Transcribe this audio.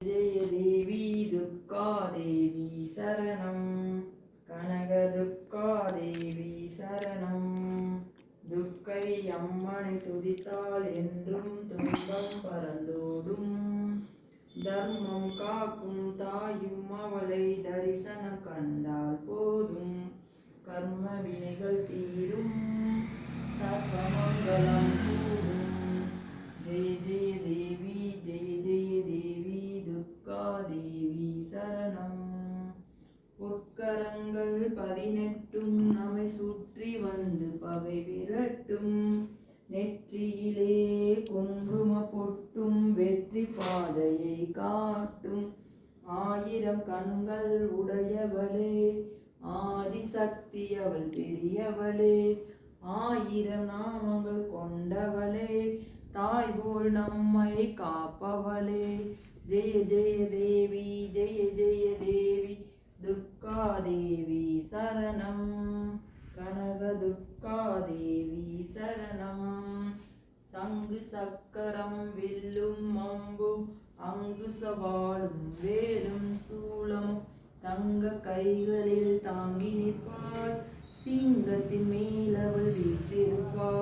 ஜெய தேவி துர்கா தேவி சரணம். கனக துர்கா தேவி சரணம். துர்க்கை அம்மனை துதித்தால் என்றும் துன்பம் பறந்தோடும். தர்மம் காக்கும் தாயும் அவளை தரிசனம் கண்டால் போதும். கர்ம வினைகள் தீரும், சர்வமங்கலம் கூடும். ஜெய ஜெய தேவி ஜெய ஜெய தேவி துர்கா தேவி சரணம். பொற்கரங்கள் 18 நம்மை சுற்றி வந்து பகை விரட்டும். நெற்றியிலே குங்கும பொட்டும் வெற்றி பாதையை காட்டும். 1000 கண்கள் உடையவளே, ஆதிசக்தி அவள் பெரியவளே. 1000 நாமங்கள் கொண்டவளே, தாய் போல் நம்மை காப்பவளே. ஜெய ஜெய தேவி ஜெய ஜெய தேவி துர்கா தேவி சரணம். கனக துர்கா தேவி சரணம். சங்கு சக்கரம் வில்லும் அம்பும் அங்குசவாளும் வேலும் சூலம் தங்க கைகளில் தாங்கி நிற்பாள். சிங்கத்தின் மேல் அவள் வீற்றிருப்பாள்.